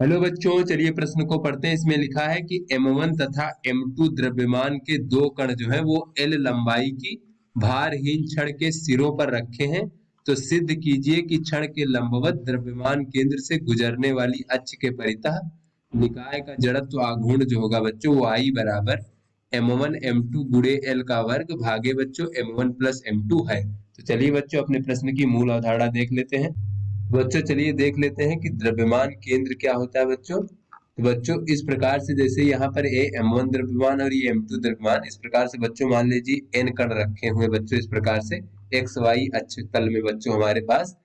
Hello बच्चों, चलिए प्रश्न को पढ़ते हैं। इसमें लिखा है कि M1 तथा M2 द्रव्यमान के दो कण जो है वो L लंबाई की भारहीन छड़ के सिरों पर रखे हैं। तो सिद्ध कीजिए कि छड़ के लंबवत द्रव्यमान केंद्र से गुजरने वाली अक्ष के परितः निकाय का जड़त्व आघूर्ण जो होगा बच्चों वो I बराबर M1 M2 गुणे L का वर्ग भागे बच्चों M1 प्लस M2 है। तो चलिए बच्चों अपने प्रश्न की मूल अवधारणा देख लेते हैं। बच्चों चलिए देख लेते हैं कि द्रव्यमान केंद्र क्या होता है बच्चों। तो बच्चों इस प्रकार से, जैसे यहाँ पर ए M1 द्रव्यमान और ये M2 द्रव्यमान, इस प्रकार से बच्चों मान लीजिए n कण रखे हुए बच्चों इस प्रकार से एक्स वाई अक्ष तल में बच्चों हमारे पास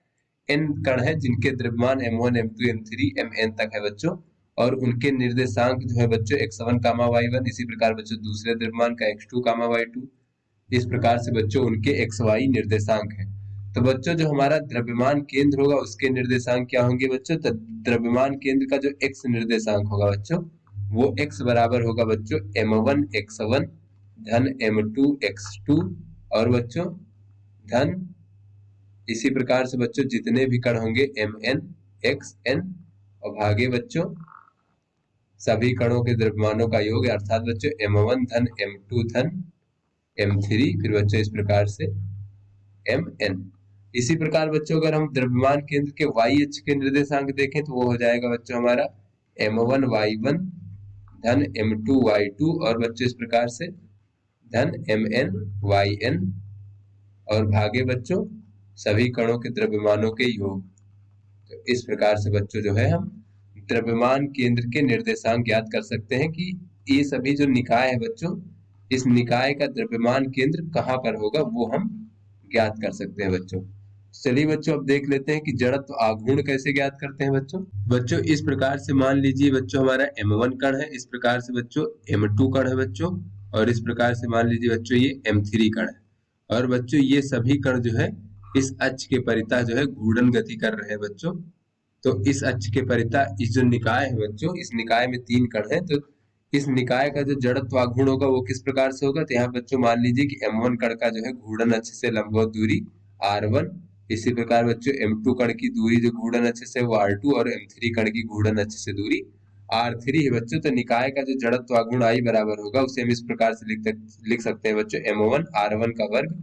n कण है जिनके द्रव्यमान M1 M2 M3 Mn तक है बच्चों। और उनके निर्देशांक जो है बच्चों x1 कामा y1, इसी प्रकार बच्चों दूसरे द्रव्यमान का x2 कामा y2, इस प्रकार से बच्चों उनके एक्स वाई निर्देशांक है। तो बच्चों जो हमारा द्रव्यमान केंद्र होगा उसके निर्देशांक क्या होंगे बच्चों। तो द्रव्यमान केंद्र का जो एक्स निर्देशांक होगा बच्चों वो एक्स बराबर होगा बच्चों M1 x1 धन M2 x2 और बच्चों धन इसी प्रकार से बच्चों जितने भी कण होंगे Mn xn और भागे बच्चों सभी कणों के द्रव्यमानों का योग, अर्थात बच्चों M1 धन M2 धन M3, फिर बच्चों इस प्रकार से Mn। इसी प्रकार बच्चों अगर हम द्रव्यमान केंद्र के y अक्ष के निर्देशांक देखें तो वो हो जाएगा बच्चों हमारा M1 y1 धन M2 y2 और बच्चों इस प्रकार से धन Mn yn और भागे बच्चों सभी कणों के द्रव्यमानों के योग। तो इस प्रकार से बच्चों जो है हम द्रव्यमान केंद्र के निर्देशांक ज्ञात कर सकते हैं कि ये सभी जो निकाय है बच्चों, इस निकाय का द्रव्यमान केंद्र कहाँ पर होगा वो हम ज्ञात कर सकते हैं बच्चों। चलिए बच्चों अब देख लेते हैं कि जड़त्व आघूर्ण कैसे ज्ञात करते हैं बच्चों। बच्चों इस प्रकार से मान लीजिए बच्चों हमारा M1 कण है, इस प्रकार से बच्चों M2 कण है बच्चों, और इस प्रकार से मान लीजिए बच्चों ये M3 कण है। और बच्चों ये सभी कण जो है इस अक्ष के परितः जो है घूर्णन गति कर रहे हैं बच्चों। तो इस अक्ष के परितः इस जो निकाय है बच्चों, इस निकाय में 3 कण है, तो इस निकाय का जो जड़त्व आघूर्ण होगा वो किस प्रकार से होगा। तो यहाँ बच्चों मान लीजिए कि M1 कण का जो है घूर्णन अक्ष से लंबवत दूरी R1, इसी प्रकार बच्चों M2 कण की दूरी जो घूर्णन अक्ष से वो R2 और M3 कण की घूर्णन अक्ष से दूरी R3 है बच्चों। तो निकाय का जो जड़त्व आघूर्ण I बराबर होगा उसे हम इस प्रकार से लिख सकते हैं बच्चों M1 R1 का वर्ग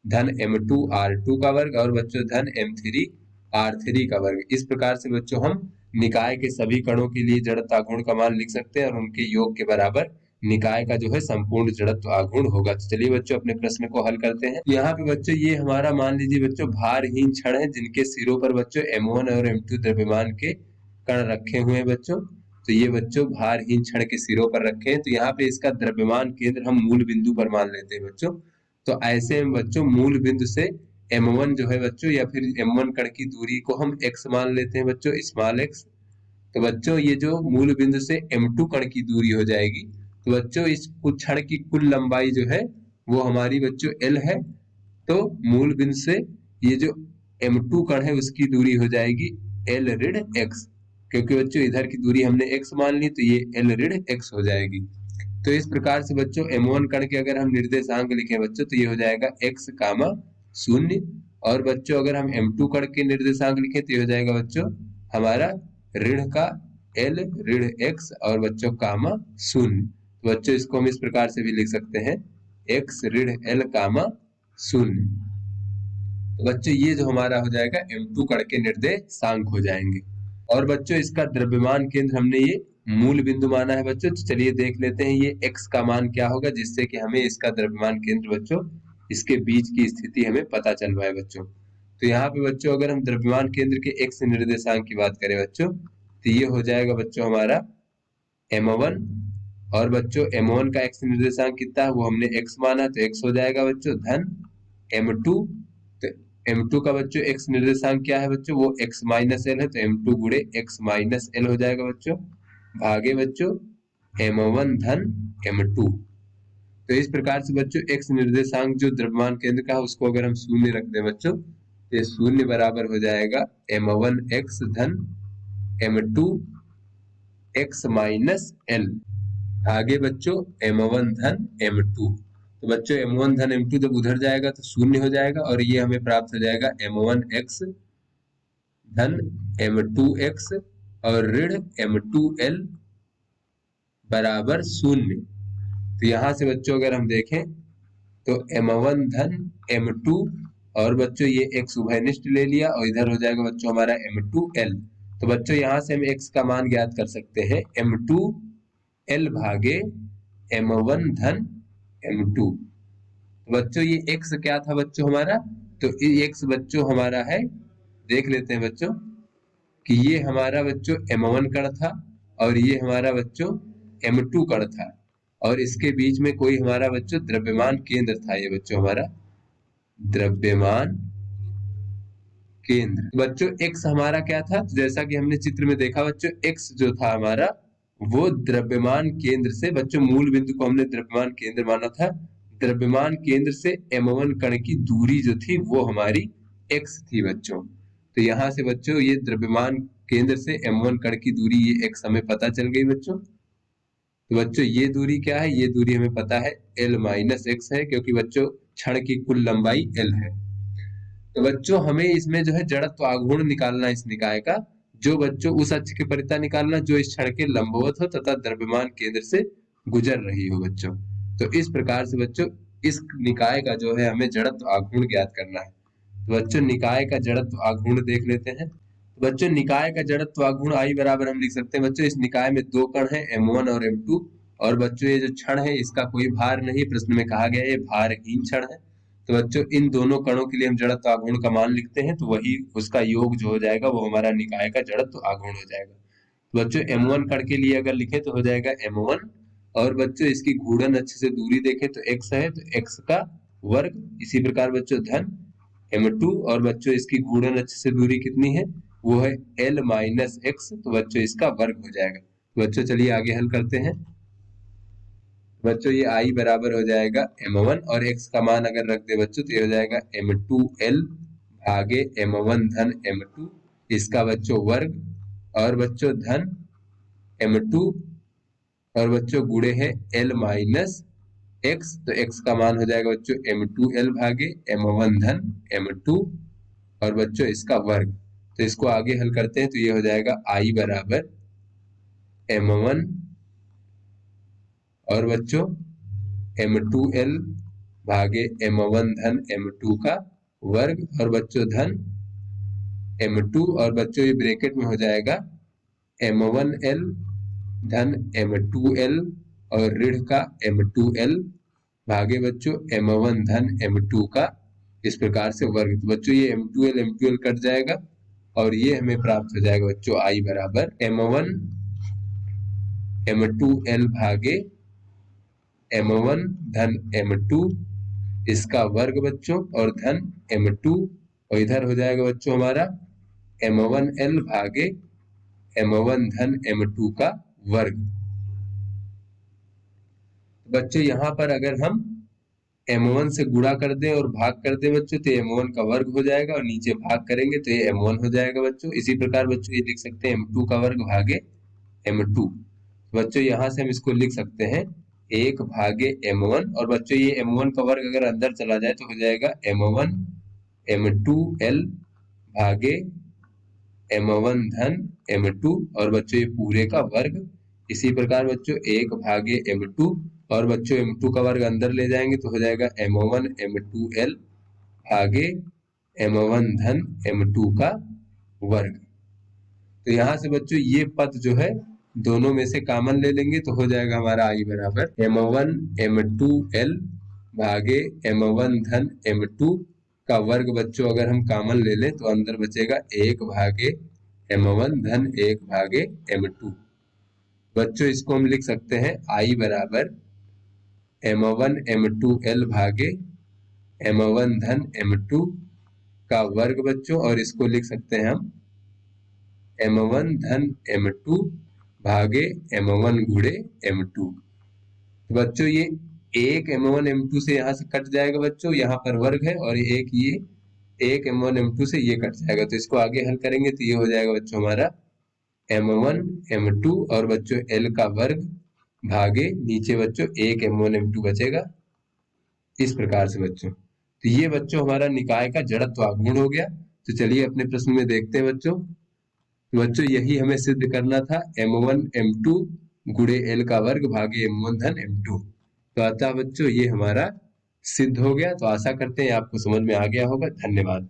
धन M2 R2 का वर्ग और बच्चों धन M3 R3 का वर्ग। इस प्रकार से बच्चों हम निकाय के सभी कणों के लिए जड़त्व आघूर्ण का मान लिख सकते हैं और उनके योग के बराबर निकाय का जो है संपूर्ण जड़त्व आघूर्ण होगा। तो चलिए बच्चों अपने प्रश्न को हल करते हैं। यहाँ पे बच्चों ये हमारा मान लीजिए बच्चों भारहीन छड़ है जिनके सिरों पर बच्चों M1 और M2 द्रव्यमान के कण रखे हुए हैं बच्चों। तो ये बच्चों भारहीन छड़ के सिरों पर रखे हैं। तो यहाँ पे इसका द्रव्यमान केंद्र हम मूल बिंदु पर मान लेते हैं बच्चों। तो ऐसे में बच्चों मूल बिंदु से M1 जो है बच्चों या फिर M1 कण की दूरी को हम x मान लेते हैं बच्चों, स्मॉल x। तो बच्चों ये जो मूल बिंदु से M2 कण की दूरी हो जाएगी, तो बच्चों इस छड़ की कुल लंबाई जो है वो हमारी बच्चों L है। तो मूल बिंदु से ये जो M2 कण है उसकी दूरी हो जाएगी L ऋण x, क्योंकि बच्चों इधर की दूरी हमने x मान ली तो ये L ऋण x हो जाएगी। तो इस प्रकार से बच्चों M1 कण के अगर हम निर्देशांक लिखें बच्चों तो ये हो जाएगा x कामा 0, और बच्चों अगर हम M2 कण के निर्देशांक लिखें तो ये हो जाएगा बच्चों हमारा ऋण का L ऋण x और बच्चों कामा 0। तो बच्चों इसको हम इस प्रकार से भी लिख सकते हैं x ऋण L कामा 0। तो बच्चों ये जो हमारा हो जाएगा M2 कण के निर्देशांक हो जाएंगे। और बच्चों इसका द्रव्यमान केंद्र हमने ये मूल बिंदु माना है बच्चों। तो चलिए देख लेते हैं ये x का मान क्या होगा जिससे कि हमें इसका द्रव्यमान केंद्र बच्चों इसके बीच की स्थिति हमें पता चल पाए बच्चों। तो यहाँ पे बच्चों अगर हम द्रव्यमान केंद्र के x निर्देशांक की बात करें बच्चों तो ये हो जाएगा बच्चों हमारा M1, और बच्चों M1 का x निर्देशांक कितना है वो हमने x माना तो x हो जाएगा बच्चों धन M2। तो M2 का बच्चों x निर्देशांक क्या है बच्चों वो x माइनस एल है, तो M2 गुणे x माइनस एल हो जाएगा बच्चों भागे बच्चों M1 धन M2। तो इस प्रकार से बच्चों x निर्देशांक जो द्रव्यमान केंद्र का है उसको अगर हम शून्य रख दें बच्चों तो ये शून्य बराबर हो जाएगा M1 x धन M2 x माइनस एल भागे बच्चों M1 धन M2। तो बच्चों M1 धन M2 जब उधर जाएगा तो शून्य हो जाएगा और ये हमें प्राप्त हो जाएगा M1 x धन M2 x और ऋण M2L बराबर 0। तो यहाँ से बच्चों अगर हम देखें तो M1 धन M2 और बच्चों ये x उभयनिष्ठ ले लिया और इधर हो जाएगा बच्चों हमारा M2L। तो बच्चों यहाँ से हम x का मान ज्ञात कर सकते हैं M2L भागे M1 धन M2। बच्चों ये x क्या था बच्चों हमारा, तो ये x बच्चों हमारा है, देख लेते हैं बच्चों कि ये हमारा बच्चों M1 कण था और ये हमारा बच्चों M2 कण था और इसके बीच में कोई हमारा बच्चों द्रव्यमान केंद्र था। ये बच्चों हमारा द्रव्यमान केंद्र। बच्चों x हमारा क्या था, तो जैसा कि हमने चित्र में देखा बच्चों x जो था हमारा वो द्रव्यमान केंद्र से, बच्चों मूल बिंदु को हमने द्रव्यमान केंद्र माना था, द्रव्यमान केंद्र से M1 कण की दूरी जो थी वो हमारी x थी बच्चों। तो यहाँ से बच्चों ये द्रव्यमान केंद्र से M1 कण की दूरी ये x हमें पता चल गई बच्चों। तो बच्चों ये दूरी क्या है, ये दूरी हमें पता है L माइनस x है, क्योंकि बच्चों क्षण की कुल लंबाई L है। तो बच्चों हमें इसमें जो है जड़त्व आघूर्ण निकालना इस निकाय का, जो बच्चों उस अक्ष के परिता निकालना जो इस क्षण के लंबवत हो तथा द्रव्यमान केंद्र से गुजर रही हो बच्चों। तो इस प्रकार से बच्चों इस निकाय का जो है हमें जड़त्व आघूर्ण ज्ञात करना है। तो बच्चों निकाय का जड़त्व आघूर्ण देख लेते हैं। तो बच्चों निकाय का जड़त्व आघूर्ण I बराबर हम लिख सकते हैं बच्चों, इस निकाय में दो कण है M1 और M2 और बच्चों ये जो क्षण है इसका कोई भार नहीं, प्रश्न में कहा गया है ये भारहीन क्षण है। तो बच्चों इन दोनों कणों के लिए हम जड़त्व आघूर्ण का मान लिखते हैं, तो वही उसका योग जो हो जाएगा वो हमारा निकाय का जड़त्व आघूर्ण हो जाएगा। तो बच्चों M1 कण के लिए अगर लिखे तो हो जाएगा M1 और बच्चों इसकी घूर्णन अक्ष से दूरी देखें तो x है तो x का वर्ग, इसी प्रकार बच्चों धन M2 और बच्चों इसकी घूर्णन अक्ष से दूरी कितनी है वो है L माइनस x, तो बच्चों इसका वर्ग हो जाएगा। तो बच्चों चलिए आगे हल करते हैं। बच्चों ये I बराबर हो जाएगा M1 और x का मान अगर रख दे बच्चों तो ये हो जाएगा M2L भागे M1 धन M2 इसका बच्चों वर्ग और बच्चों धन M2 और बच्चों गुणे है L माइनस x, तो x का मान हो जाएगा बच्चों M2L भागे M1 धन M2 और बच्चों इसका वर्ग। तो इसको आगे हल करते हैं तो ये हो जाएगा I बराबर M1 और बच्चों M2L भागे M1 धन M2 का वर्ग और बच्चों धन M2 और बच्चों ये ब्रैकेट में हो जाएगा M1L धन M2L और ऋण का M2L भागे बच्चों M1 धन M2 का इस प्रकार से वर्ग। तो बच्चों ये M2L कट जाएगा और ये हमें प्राप्त हो जाएगा बच्चों I बराबर M1 M2L भागे M1 धन M2 इसका वर्ग बच्चों और धन M2 और इधर हो जाएगा बच्चों हमारा M1L भागे M1 धन M2 का वर्ग। बच्चों यहाँ पर अगर हम M1 से गुणा कर दें और भाग कर दें बच्चों तो M1 का वर्ग हो जाएगा और नीचे भाग करेंगे तो ये M1 हो जाएगा बच्चों। इसी प्रकार बच्चों ये लिख सकते हैं M2 का वर्ग भागे M2। बच्चों यहाँ से हम इसको लिख सकते हैं 1 भागे M1 और बच्चों ये M1 का वर्ग अगर अंदर चला जाए तो हो जाएगा M1 M2L भागे M1 धन M2 और बच्चों ये पूरे का वर्ग। इसी प्रकार बच्चों 1 भागे M2 और बच्चों M2 का वर्ग अंदर ले जाएंगे तो हो जाएगा M1 M2L भागे M1 धन M2 का वर्ग। तो यहाँ से बच्चों ये पद जो है दोनों में से कॉमन ले लेंगे तो हो जाएगा हमारा I बराबर M1 M2L भागे M1 धन M2 का वर्ग। बच्चों अगर हम कॉमन ले लें तो अंदर बचेगा 1 भागे M1 धन 1 भागे M2। बच्चों इसको हम लिख सकते हैं I बराबर M1 M2L भागे M1 धन M2 का वर्ग बच्चों और इसको लिख सकते हैं हम M1 धन M2 भागे M1 गुणे M2। तो बच्चों ये एक M1 M2 से यहाँ से कट जाएगा बच्चों, यहाँ पर वर्ग है और एक ये एक M1 M2 से ये कट जाएगा तो इसको आगे हल करेंगे तो ये हो जाएगा बच्चों हमारा M1 M2 और बच्चों L का वर्ग भागे नीचे बच्चों एक M1 M2 बचेगा इस प्रकार से बच्चों। तो ये बच्चों हमारा निकाय का जड़त्व आघूर्ण हो गया। तो चलिए अपने प्रश्न में देखते हैं बच्चों। बच्चों यही हमें सिद्ध करना था, m1 m2 गुणे l का वर्ग भागे m1 धन m2। तो अतः बच्चों ये हमारा सिद्ध हो गया। तो आशा करते हैं आपको समझ में आ गया होगा। धन्यवाद।